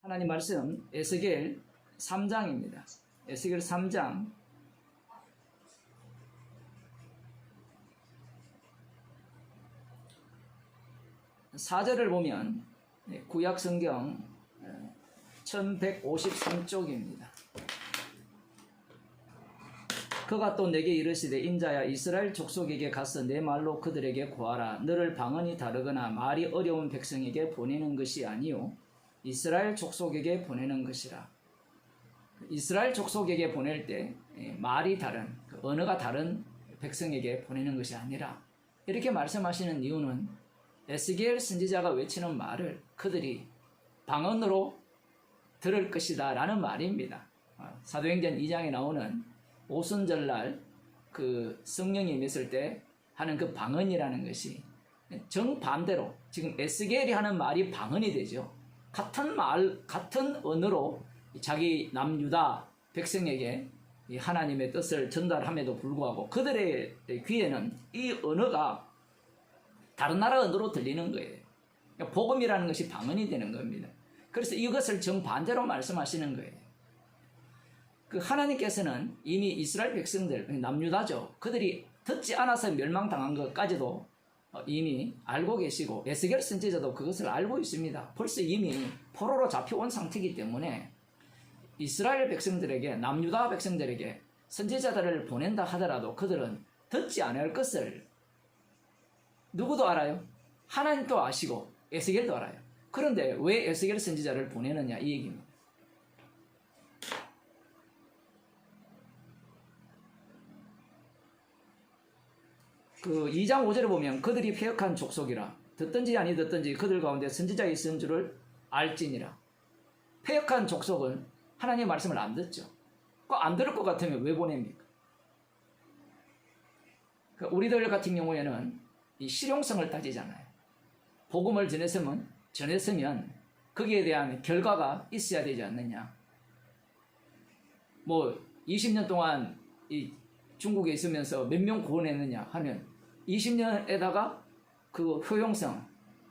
하나님 말씀 에스겔 3장입니다. 에스겔 3장 4절을 보면 구약 성경 1153쪽입니다. 그가 또 내게 이르시되 인자야 이스라엘 족속에게 가서 내 말로 그들에게 고하라. 너를 방언이 다르거나 말이 어려운 백성에게 보내는 것이 아니요 이스라엘 족속에게 보내는 것이라. 이스라엘 족속에게 보낼 때 말이 다른 언어가 다른 백성에게 보내는 것이 아니라 이렇게 말씀하시는 이유는 에스겔 선지자가 외치는 말을 그들이 방언으로 들을 것이다 라는 말입니다. 사도행전 2장에 나오는 오순절날 그 성령이 임했을 때 하는 그 방언이라는 것이 정반대로 지금 에스겔이 하는 말이 방언이 되죠. 같은 말, 같은 언어로 자기 남유다 백성에게 하나님의 뜻을 전달함에도 불구하고 그들의 귀에는 이 언어가 다른 나라 언어로 들리는 거예요. 그러니까 복음이라는 것이 방언이 되는 겁니다. 그래서 이것을 정반대로 말씀하시는 거예요. 그 하나님께서는 이미 이스라엘 백성들, 남유다죠. 그들이 듣지 않아서 멸망당한 것까지도 이미 알고 계시고 에스겔 선지자도 그것을 알고 있습니다. 벌써 이미 포로로 잡혀온 상태이기 때문에 이스라엘 백성들에게 남유다 백성들에게 선지자들을 보낸다 하더라도 그들은 듣지 않을 것을 누구도 알아요? 하나님도 아시고 에스겔도 알아요. 그런데 왜 에스겔 선지자를 보내느냐 이 얘기입니다. 그 2장 5절에 보면 그들이 패역한 족속이라 듣든지 아니 듣든지 그들 가운데 선지자가 있은 줄을 알지니라. 패역한 족속은 하나님의 말씀을 안 듣죠. 안 들을 것 같으면 왜 보냅니까? 우리들 같은 경우에는 이 실용성을 따지잖아요. 복음을 전했으면 거기에 대한 결과가 있어야 되지 않느냐. 뭐 20년 동안 이 중국에 있으면서 몇 명 구원했느냐 하면 20년에다가 그 효용성,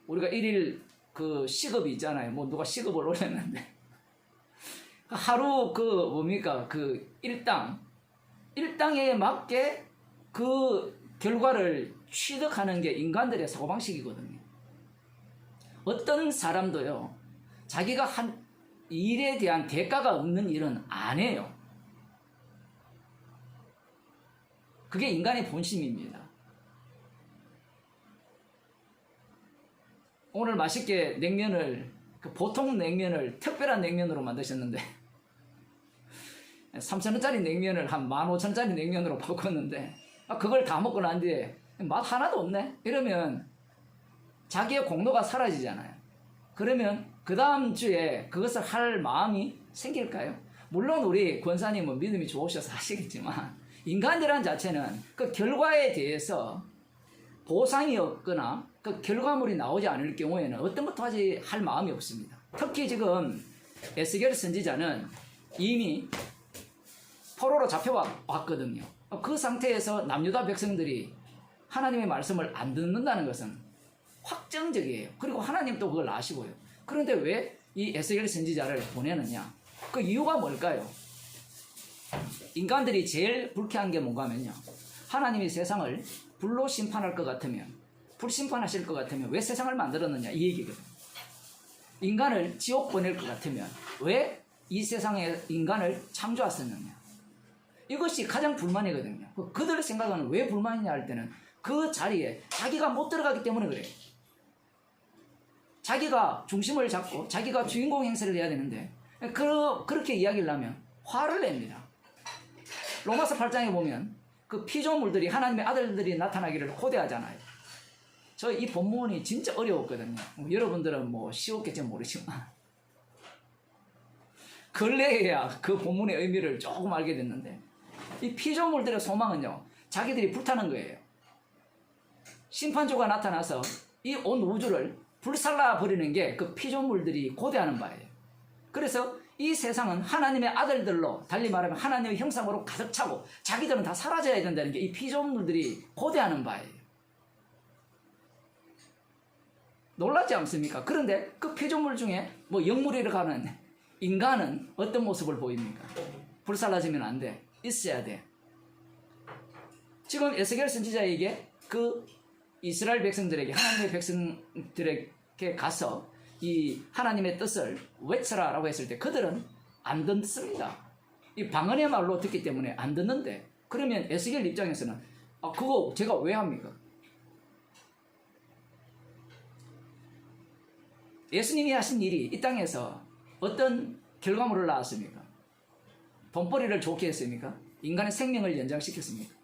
우리가 1일 그 시급이 있잖아요. 뭐 누가 시급을 올렸는데 하루 그 뭡니까 그 일당에 맞게 그 결과를 취득하는 게 인간들의 사고방식이거든요. 어떤 사람도요 자기가 한 일에 대한 대가가 없는 일은 안 해요. 그게 인간의 본심입니다. 오늘 맛있게 냉면을 보통 냉면을 특별한 냉면으로 만드셨는데 3,000원짜리 냉면을 한 15,000원짜리 냉면으로 바꿨는데 그걸 다 먹고 난 뒤에 맛 하나도 없네? 이러면 자기의 공로가 사라지잖아요. 그러면 그 다음 주에 그것을 할 마음이 생길까요? 물론 우리 권사님은 믿음이 좋으셔서 하시겠지만 인간이라는 자체는 그 결과에 대해서 보상이 없거나 그 결과물이 나오지 않을 경우에는 어떤 것도 할 마음이 없습니다. 특히 지금 에스겔 선지자는 이미 포로로 잡혀왔거든요. 그 상태에서 남유다 백성들이 하나님의 말씀을 안 듣는다는 것은 확정적이에요. 그리고 하나님도 그걸 아시고요. 그런데 왜 이 에스겔 선지자를 보내느냐? 그 이유가 뭘까요? 인간들이 제일 불쾌한 게 뭔가 하면요. 하나님이 세상을 불로 심판할 것 같으면, 불심판하실 것 같으면 왜 세상을 만들었느냐 이 얘기거든요. 인간을 지옥 보낼 것 같으면 왜 이 세상에 인간을 창조하셨느냐. 이것이 가장 불만이거든요. 그들 생각은 왜 불만이냐 할 때는 그 자리에 자기가 못 들어가기 때문에 그래요. 자기가 중심을 잡고 자기가 주인공 행세를 해야 되는데 그렇게 이야기를 하면 화를 냅니다. 로마서 8장에 보면 그 피조물들이 하나님의 아들들이 나타나기를 호대하잖아요. 저 이 본문이 진짜 어려웠거든요. 여러분들은 뭐 쉬웠겠지 모르지만 근래에야 그 본문의 의미를 조금 알게 됐는데 이 피조물들의 소망은요 자기들이 불타는 거예요. 심판주가 나타나서 이 온 우주를 불살라 버리는 게 그 피조물들이 고대하는 바예요. 그래서 이 세상은 하나님의 아들들로 달리 말하면 하나님의 형상으로 가득 차고 자기들은 다 사라져야 된다는 게 이 피조물들이 고대하는 바예요. 놀랍지 않습니까? 그런데 그 피조물 중에 뭐 영물이라고 하는 인간은 어떤 모습을 보입니까? 불살라지면 안 돼. 있어야 돼. 지금 에스겔 선지자에게 그 이스라엘 백성들에게, 하나님의 백성들에게 가서 이 하나님의 뜻을 외쳐라라고 했을 때 그들은 안 듣습니다. 이 방언의 말로 듣기 때문에 안 듣는데, 그러면 에스겔 입장에서는 그거 제가 왜 합니까? 예수님이 하신 일이 이 땅에서 어떤 결과물을 낳았습니까? 돈벌이를 좋게 했습니까? 인간의 생명을 연장시켰습니까?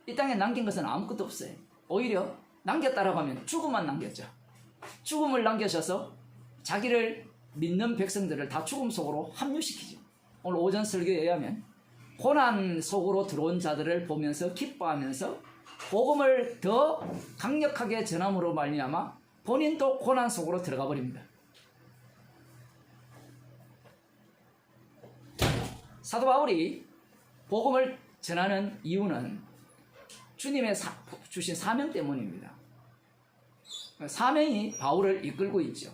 이 땅에 남긴 것은 아무것도 없어요. 오히려 남겼다라고 하면 죽음만 남겼죠. 죽음을 남겨셔서 자기를 믿는 백성들을 다 죽음 속으로 합류시키죠. 오늘 오전 설교에 의하면 고난 속으로 들어온 자들을 보면서 기뻐하면서 복음을 더 강력하게 전함으로 말미암아 본인도 고난 속으로 들어가 버립니다. 사도 바울이 복음을 전하는 이유는 주님의 주신 사명 때문입니다. 사명이 바울을 이끌고 있죠.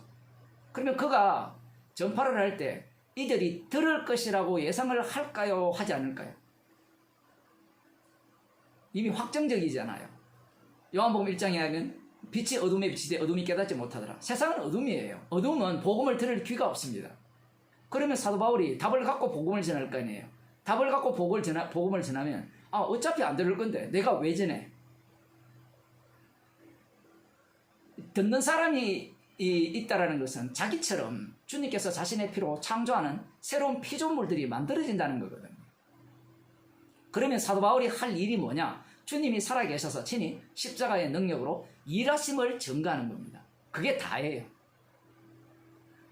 그러면 그가 전파를 할 때 이들이 들을 것이라고 예상을 할까요? 하지 않을까요? 이미 확정적이잖아요. 요한복음 1장에 하면 빛이 어둠에 비치되 어둠이 깨닫지 못하더라. 세상은 어둠이에요. 어둠은 복음을 들을 귀가 없습니다. 그러면 사도 바울이 답을 갖고 복음을 전할 거 아니에요. 답을 갖고 복음을 전하면 어차피 안 들을 건데 내가 왜 전해? 듣는 사람이 있다라는 것은 자기처럼 주님께서 자신의 피로 창조하는 새로운 피조물들이 만들어진다는 거거든요. 그러면 사도 바울이 할 일이 뭐냐? 주님이 살아계셔서 친히 십자가의 능력으로 일하심을 증거하는 겁니다. 그게 다예요.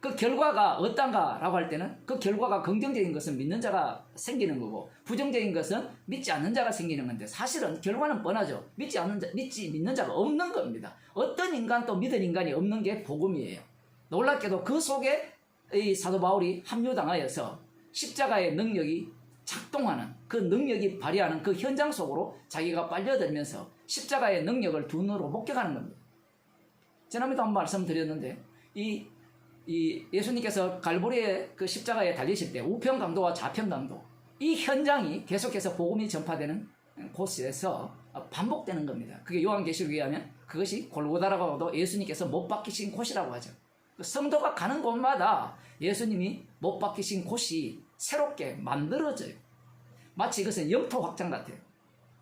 그 결과가 어떤가라고 할 때는 그 결과가 긍정적인 것은 믿는 자가 생기는 거고 부정적인 것은 믿지 않는 자가 생기는 건데, 사실은 결과는 뻔하죠. 믿는 자가 없는 겁니다. 어떤 인간도 믿을 인간이 없는 게 복음이에요. 놀랍게도 그 속에 이 사도 바울이 합류당하여서 십자가의 능력이 작동하는, 그 능력이 발휘하는 그 현장 속으로 자기가 빨려들면서 십자가의 능력을 두 눈으로 목격하는 겁니다. 지난번에도 한번 말씀드렸는데 이 예수님께서 갈보리의 그 십자가에 달리실 때 우편 강도와 좌편 강도, 이 현장이 계속해서 복음이 전파되는 곳에서 반복되는 겁니다. 그게 요한계시록에 의하면 그것이 골고다라고도 예수님께서 못 박히신 곳이라고 하죠. 성도가 가는 곳마다 예수님이 못 박히신 곳이 새롭게 만들어져요. 마치 이것은 영토 확장 같아요.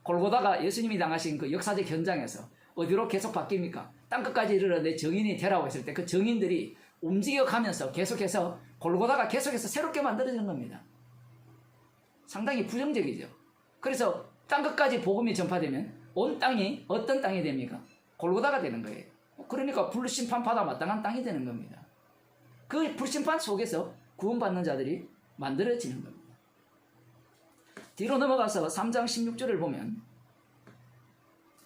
골고다가 예수님이 당하신 그 역사적 현장에서 어디로 계속 바뀝니까? 땅끝까지 이르러 내 정인이 되라고 했을 때 그 정인들이 움직여가면서 계속해서 골고다가 계속해서 새롭게 만들어지는 겁니다. 상당히 부정적이죠. 그래서 땅끝까지 복음이 전파되면 온 땅이 어떤 땅이 됩니까? 골고다가 되는 거예요. 그러니까 불심판 받아 마땅한 땅이 되는 겁니다. 그 불심판 속에서 구원받는 자들이 만들어지는 겁니다. 뒤로 넘어가서 3장 16절을 보면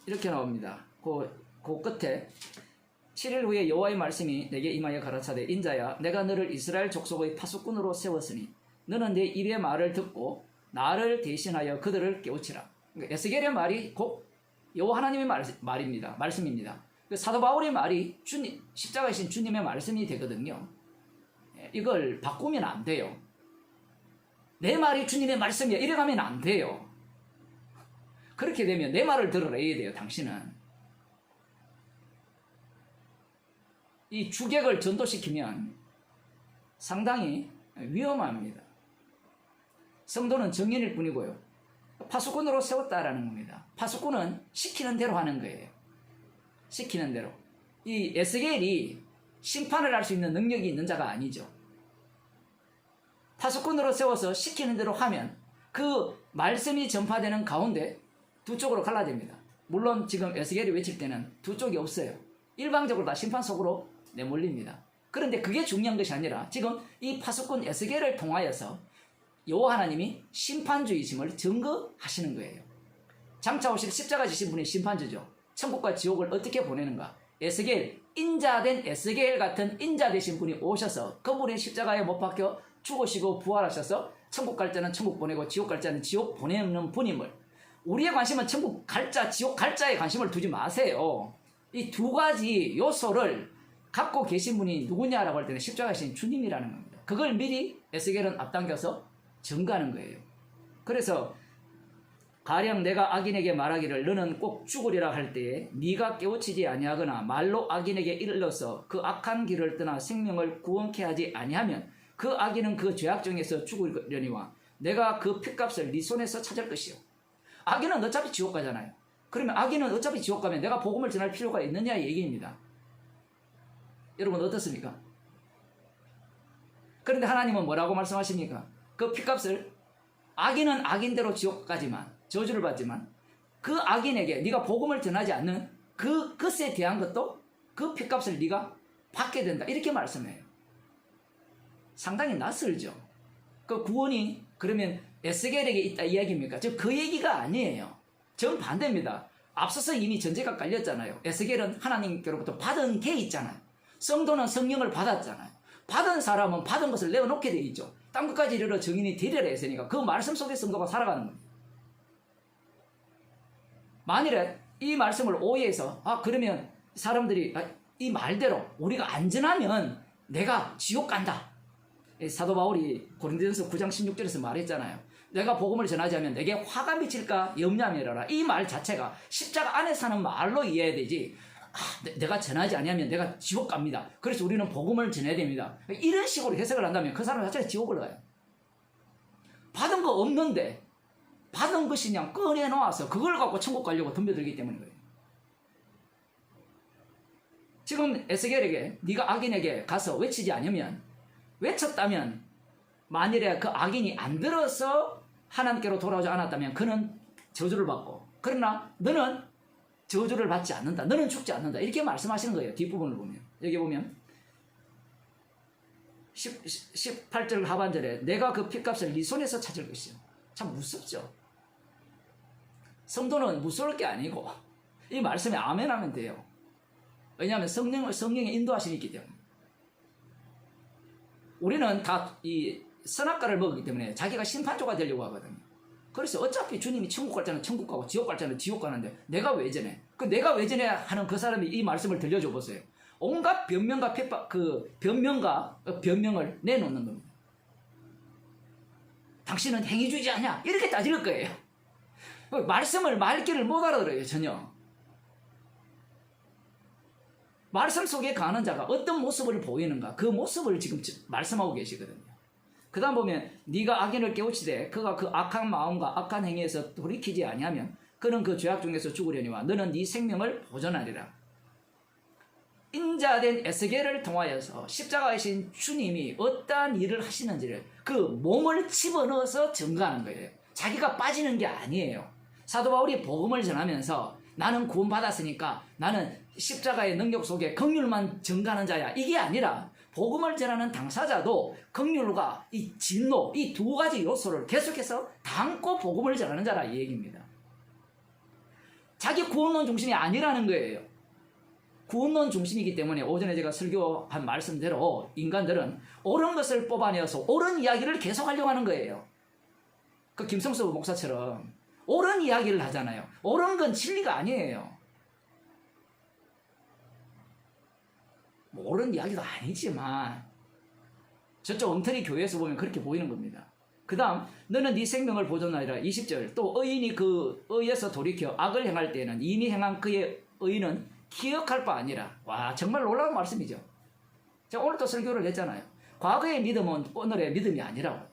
이렇게 나옵니다. 그 끝에 7일 후에 여호와의 말씀이 내게 임하여 가라사대 인자야 내가 너를 이스라엘 족속의 파수꾼으로 세웠으니 너는 내 입의 말을 듣고 나를 대신하여 그들을 깨우치라. 그러니까 에스겔의 말이 곧 여호와 하나님의 말입니다. 말씀입니다. 사도 바울의 말이 십자가이신 주님의 말씀이 되거든요. 이걸 바꾸면 안 돼요. 내 말이 주님의 말씀이야 이래가면 안 돼요. 그렇게 되면 내 말을 들으라 해야 돼요. 당신은 이 주객을 전도시키면 상당히 위험합니다. 성도는 정인일 뿐이고요. 파수꾼으로 세웠다라는 겁니다. 파수꾼은 시키는 대로 하는 거예요. 시키는 대로. 이 에스겔이 심판을 할 수 있는 능력이 있는 자가 아니죠. 파수꾼으로 세워서 시키는 대로 하면 그 말씀이 전파되는 가운데 두 쪽으로 갈라집니다. 물론 지금 에스겔이 외칠 때는 두 쪽이 없어요. 일방적으로 다 심판 속으로 내몰립니다. 그런데 그게 중요한 것이 아니라 지금 이 파수꾼 에스겔을 통하여서 여호와 하나님이 심판주이심을 증거하시는 거예요. 장차 오실 십자가 지신 분이 심판주죠. 천국과 지옥을 어떻게 보내는가? 에스겔, 인자된 에스겔 같은 인자 되신 분이 오셔서 그분이 십자가에 못 박혀 죽으시고 부활하셔서 천국 갈 자는 천국 보내고 지옥 갈 자는 지옥 보내는 분임을, 우리의 관심은 천국 갈 자, 지옥 갈 자에 관심을 두지 마세요. 이 두 가지 요소를 갖고 계신 분이 누구냐라고 할 때는 십자가이신 주님이라는 겁니다. 그걸 미리 에스겔은 앞당겨서 증거하는 거예요. 그래서 가령 내가 악인에게 말하기를 너는 꼭 죽으리라 할 때에 네가 깨우치지 아니하거나 말로 악인에게 일러서 그 악한 길을 떠나 생명을 구원케 하지 아니하면 그 악인은 그 죄악 중에서 죽으려니와 내가 그 핏값을 네 손에서 찾을 것이요. 악인은 어차피 지옥 가잖아요. 그러면 악인은 어차피 지옥 가면 내가 복음을 전할 필요가 있느냐 얘기입니다. 여러분 어떻습니까? 그런데 하나님은 뭐라고 말씀하십니까? 그 핏값을 악인은 악인대로 지옥 가지만 저주를 받지만 그 악인에게 네가 복음을 전하지 않는 그 것에 대한 것도 그 핏값을 네가 받게 된다. 이렇게 말씀해요. 상당히 낯설죠. 그 구원이 그러면 에스겔에게 있다 이야기입니까? 즉 그 얘기가 아니에요. 정반대입니다. 앞서서 이미 전제가 깔렸잖아요. 에스겔은 하나님께로부터 받은 게 있잖아요. 성도는 성령을 받았잖아요. 받은 사람은 받은 것을 내어놓게 돼 있죠. 땅 끝까지 이르러 증인이 되리라 했으니까 그 말씀 속에 성도가 살아가는 겁니다. 만일에 이 말씀을 오해해서 그러면 사람들이 이 말대로 우리가 안전하면 내가 지옥 간다. 사도 바울이 고린도전서 9장 16절에서 말했잖아요. 내가 복음을 전하지 않으면 내게 화가 미칠까 염려하며라. 이 말 자체가 십자가 안에 사는 말로 이해해야 되지. 내가 전하지 않으면 내가 지옥 갑니다. 그래서 우리는 복음을 전해야 됩니다. 이런 식으로 해석을 한다면 그 사람 자체가 지옥을 가요. 받은 거 없는데 받은 것이 그냥 꺼내놓아서 그걸 갖고 천국 가려고 덤벼들기 때문인 거예요. 지금 에스겔에게 네가 악인에게 가서 외치지 않으면 외쳤다면 만일에 그 악인이 안 들어서 하나님께로 돌아오지 않았다면 그는 저주를 받고 그러나 너는 저주를 받지 않는다. 너는 죽지 않는다. 이렇게 말씀하시는 거예요. 뒷부분을 보면. 여기 보면 18절 하반절에 내가 그 핏값을 네 손에서 찾을 것이요. 참 무섭죠. 성도는 무서울 게 아니고 이 말씀에 아멘 하면 돼요. 왜냐하면 성령의 인도하심이 있기 때문에. 우리는 다 이 선악과를 먹었기 때문에 자기가 심판조가 되려고 하거든요. 그래서 어차피 주님이 천국 갈 자는 천국 가고 지옥 갈 자는 지옥 가는데 내가 왜 전해? 그 내가 왜 전해 하는 그 사람이 이 말씀을 들려줘 보세요. 온갖 변명과 변명을 내놓는 겁니다. 당신은 행위주의지 않냐? 이렇게 따질 거예요. 말씀을 말귀를 못 알아들어요. 전혀. 말씀 속에 가는 자가 어떤 모습을 보이는가 그 모습을 지금 말씀하고 계시거든요. 그 다음 보면 네가 악인을 깨우치되 그가 그 악한 마음과 악한 행위에서 돌이키지 아니하면 그는 그 죄악 중에서 죽으려니와 너는 네 생명을 보존하리라. 인자된 에스겔을 통하여서 십자가이신 주님이 어떠한 일을 하시는지를 그 몸을 집어넣어서 증거하는 거예요. 자기가 빠지는 게 아니에요. 사도 바울이 복음을 전하면서 나는 구원받았으니까 나는 십자가의 능력 속에 긍휼만 증가하는 자야. 이게 아니라 복음을 전하는 당사자도 긍휼과 이 진노 이 두 가지 요소를 계속해서 담고 복음을 전하는 자라 이 얘기입니다. 자기 구원론 중심이 아니라는 거예요. 구원론 중심이기 때문에 오전에 제가 설교한 말씀대로 인간들은 옳은 것을 뽑아내어서 옳은 이야기를 계속하려고 하는 거예요. 그 김성수 목사처럼 옳은 이야기를 하잖아요. 옳은 건 진리가 아니에요. 옳은 이야기도 아니지만 저쪽 엉터리 교회에서 보면 그렇게 보이는 겁니다. 그 다음 너는 네 생명을 보존하리라. 20절 또 의인이 그 의에서 돌이켜 악을 행할 때에는 이미 행한 그의 의는 기억할 바 아니라. 와 정말 놀라운 말씀이죠. 제가 오늘 또 설교를 했잖아요. 과거의 믿음은 오늘의 믿음이 아니라고.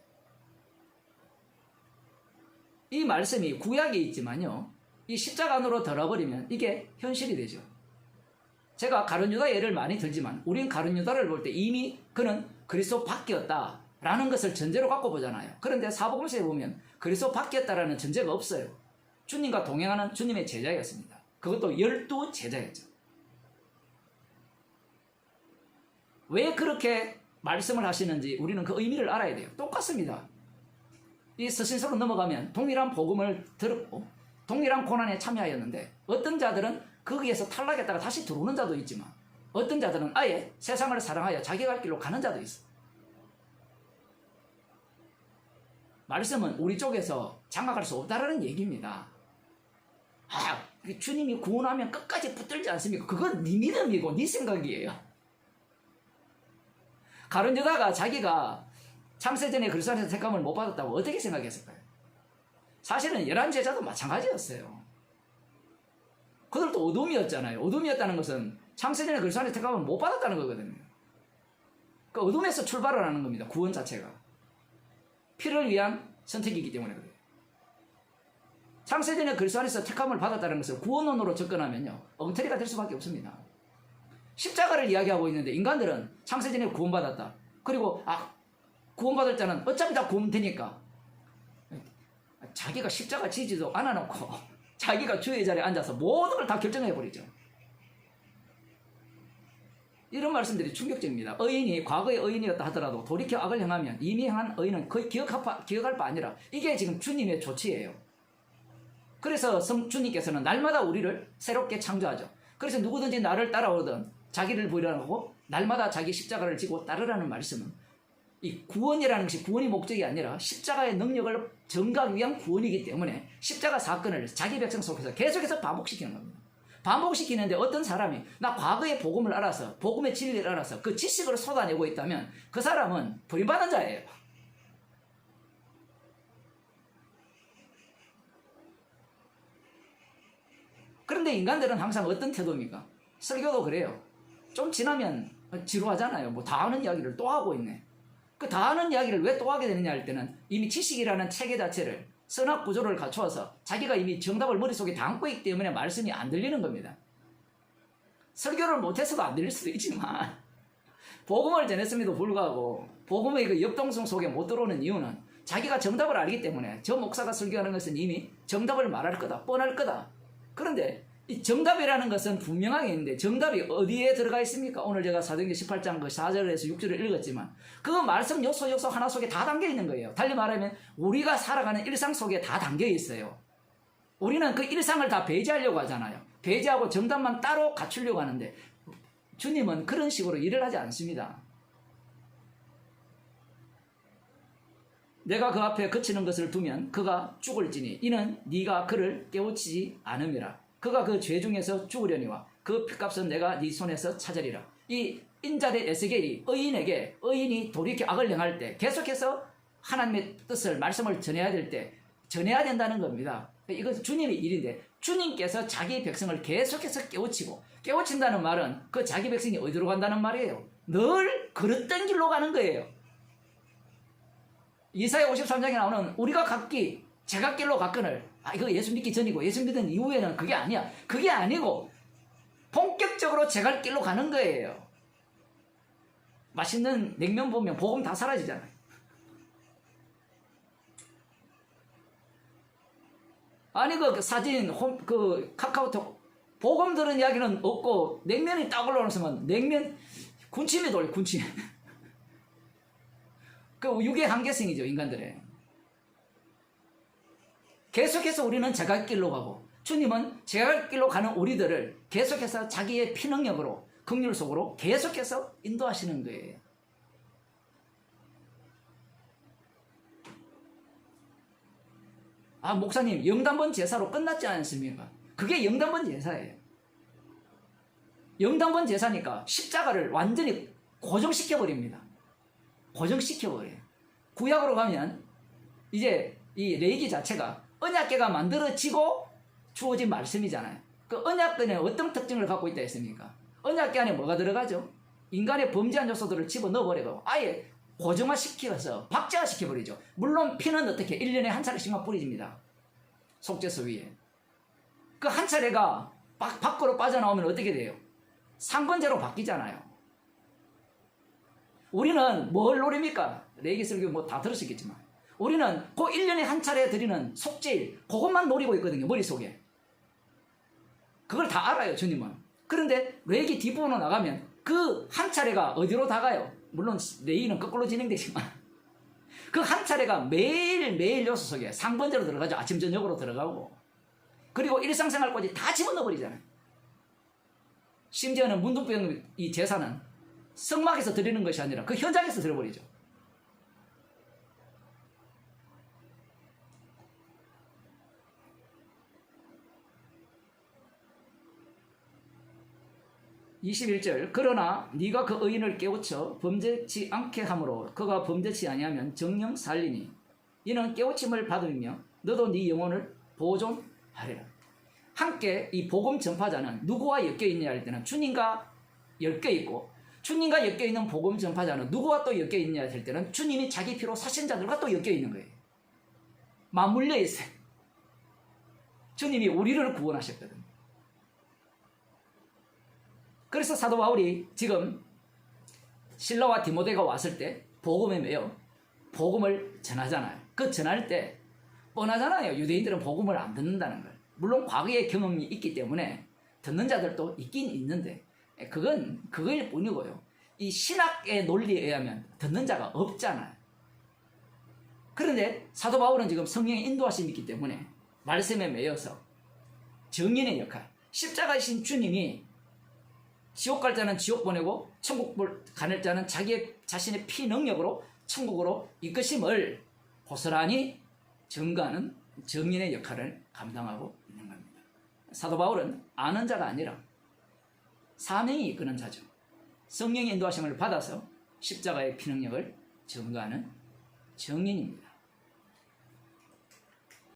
이 말씀이 구약에 있지만요 이 십자가 안으로 들어버리면 이게 현실이 되죠. 제가 가룟 유다 예를 많이 들지만 우린 가룟 유다를 볼 때 이미 그는 그리스도 바뀌었다라는 것을 전제로 갖고 보잖아요. 그런데 사복음서에 보면 그리스도 바뀌었다라는 전제가 없어요. 주님과 동행하는 주님의 제자였습니다. 그것도 12제자였죠. 왜 그렇게 말씀을 하시는지 우리는 그 의미를 알아야 돼요. 똑같습니다. 이 서신서로 넘어가면 동일한 복음을 들었고 동일한 고난에 참여하였는데 어떤 자들은 거기에서 탈락했다가 다시 들어오는 자도 있지만 어떤 자들은 아예 세상을 사랑하여 자기 갈 길로 가는 자도 있어. 말씀은 우리 쪽에서 장악할 수 없다라는 얘기입니다. 주님이 구원하면 끝까지 붙들지 않습니까? 그건 네 믿음이고 네 생각이에요. 가룟 유다가 자기가 창세전에 그리스도 안에서 택함을 못 받았다고 어떻게 생각했을까요? 사실은 11제자도 마찬가지였어요. 그들도 어둠이었잖아요. 어둠이었다는 것은 창세전에 그리스도 안에서 택함을 못 받았다는 거거든요. 그 어둠에서 출발을 하는 겁니다. 구원 자체가. 피를 위한 선택이기 때문에 그래요. 창세전에 그리스도 안에서 택함을 받았다는 것을 구원론으로 접근하면요, 엉터리가 될 수밖에 없습니다. 십자가를 이야기하고 있는데 인간들은 창세전에 구원받았다. 그리고 구원받을 자는 어차피 다 구원되니까 자기가 십자가 지지도 않아놓고 자기가 주의 자리에 앉아서 모든 걸 다 결정해버리죠. 이런 말씀들이 충격적입니다. 의인이 과거의 의인이었다 하더라도 돌이켜 악을 행하면 이미 행한 의인은 거의 기억할 바 아니라 이게 지금 주님의 조치예요. 그래서 주님께서는 날마다 우리를 새롭게 창조하죠. 그래서 누구든지 나를 따라오든 자기를 부인하고 날마다 자기 십자가를 지고 따르라는 말씀은 이 구원이라는 것이 구원이 목적이 아니라 십자가의 능력을 증가하기 위한 구원이기 때문에 십자가 사건을 자기 백성 속에서 계속해서 반복시키는 겁니다. 반복시키는데 어떤 사람이 나 과거의 복음을 알아서 복음의 진리를 알아서 그 지식으로 쏟아내고 있다면 그 사람은 버림받은 자예요. 그런데 인간들은 항상 어떤 태도입니까? 설교도 그래요. 좀 지나면 지루하잖아요. 뭐 다 아는 이야기를 또 하고 있네. 그 다 아는 이야기를 왜 또 하게 되느냐 할 때는 이미 지식이라는 체계 자체를 선악 구조를 갖추어서 자기가 이미 정답을 머릿속에 담고 있기 때문에 말씀이 안 들리는 겁니다. 설교를 못해서도 안 들릴 수도 있지만 복음을 전했음에도 불구하고 복음의 그 역동성 속에 못 들어오는 이유는 자기가 정답을 알기 때문에 저 목사가 설교하는 것은 이미 정답을 말할 거다, 뻔할 거다. 그런데 이 정답이라는 것은 분명하게 있는데 정답이 어디에 들어가 있습니까? 오늘 제가 사도행전 18장 그 4절에서 6절을 읽었지만 그 말씀 요소 하나 속에 다 담겨 있는 거예요. 달리 말하면 우리가 살아가는 일상 속에 다 담겨 있어요. 우리는 그 일상을 다 배제하려고 하잖아요. 배제하고 정답만 따로 갖추려고 하는데 주님은 그런 식으로 일을 하지 않습니다. 내가 그 앞에 그치는 것을 두면 그가 죽을지니 이는 네가 그를 깨우치지 않음이라. 그가 그 죄 중에서 죽으려니와 그 피값은 내가 네 손에서 찾으리라. 이 인자대 에스겔이 의인에게 의인이 돌이켜 악을 행할 때 계속해서 하나님의 뜻을 말씀을 전해야 될 때 전해야 된다는 겁니다. 이것은 주님의 일인데 주님께서 자기 백성을 계속해서 깨우친다는 말은 그 자기 백성이 어디로 간다는 말이에요. 늘 그릇된 길로 가는 거예요. 이사야 53장에 나오는 우리가 각기 제갓길로 갔거늘 이거 예수 믿기 전이고 예수 믿은 이후에는 그게 아니야. 그게 아니고 본격적으로 제갓길로 가는 거예요. 맛있는 냉면 보면 복음 다 사라지잖아요. 아니 그 사진 그 카카오톡 복음 들은 이야기는 없고 냉면이 딱 올라오면 냉면 군침이 돌려 군침. 그 육의 한계성이죠 인간들의. 계속해서 우리는 제갓길로 가고 주님은 제갓길로 가는 우리들을 계속해서 자기의 피능력으로 긍휼 속으로 계속해서 인도하시는 거예요. 목사님 영단번 제사로 끝났지 않습니까? 그게 영단번 제사예요. 영단번 제사니까 십자가를 완전히 고정시켜버립니다. 고정시켜버려요. 구약으로 가면 이제 이 레위기 자체가 언약궤가 만들어지고 주어진 말씀이잖아요. 그 언약궤는 어떤 특징을 갖고 있다 했습니까? 언약궤 안에 뭐가 들어가죠? 인간의 범죄한 요소들을 집어넣어버리고 아예 고정화시켜서 박제화시켜버리죠. 물론 피는 어떻게 1년에 한 차례씩만 뿌려집니다. 속죄소 위에. 그 한 차례가 밖으로 빠져나오면 어떻게 돼요? 상번제로 바뀌잖아요. 우리는 뭘 노립니까? 레위기 설교 뭐 다 들으셨겠지만 우리는 그 1년에 한 차례 드리는 속죄일 그것만 노리고 있거든요. 머릿속에. 그걸 다 알아요. 주님은. 그런데 레위기 뒷부분으로 나가면 그 한 차례가 어디로 다가요? 물론 레위기는 거꾸로 진행되지만 그 한 차례가 매일 요소 속에 상번제로 들어가죠. 아침 저녁으로 들어가고 그리고 일상생활까지 다 집어넣어버리잖아요. 심지어는 문둥병 이 제사는 성막에서 드리는 것이 아니라 그 현장에서 드려버리죠. 21절 그러나 네가 그 의인을 깨우쳐 범죄치 않게 함으로 그가 범죄치 아니하면 정령 살리니 이는 깨우침을 받으며 너도 네 영혼을 보존하리라. 함께 이 복음 전파자는 누구와 엮여 있느냐 할 때는 주님과 엮여 있고 주님과 엮여 있는 복음 전파자는 누구와 또 엮여 있느냐 할 때는 주님이 자기 피로 사신 자들과 또 엮여 있는 거예요. 맞물려 있어요. 주님이 우리를 구원하셨거든요. 그래서 사도 바울이 지금 실라와 디모데가 왔을 때 복음에 매여 복음을 전하잖아요. 그 전할 때 뻔하잖아요. 유대인들은 복음을 안 듣는다는 걸. 물론 과거의 경험이 있기 때문에 듣는 자들도 있긴 있는데 그건 그거일 뿐이고요. 이 신학의 논리에 의하면 듣는 자가 없잖아요. 그런데 사도 바울은 지금 성령의 인도하심이 있기 때문에 말씀에 매여서 정인의 역할, 십자가이신 주님이 지옥 갈 자는 지옥 보내고 천국 가낼 자는 자기의 자신의 피 능력으로 천국으로 이끄심을 고스란히 증거하는 정인의 역할을 감당하고 있는 겁니다. 사도 바울은 아는 자가 아니라 사명이 이끄는 자죠. 성령의 인도하심을 받아서 십자가의 피 능력을 증거하는 정인입니다.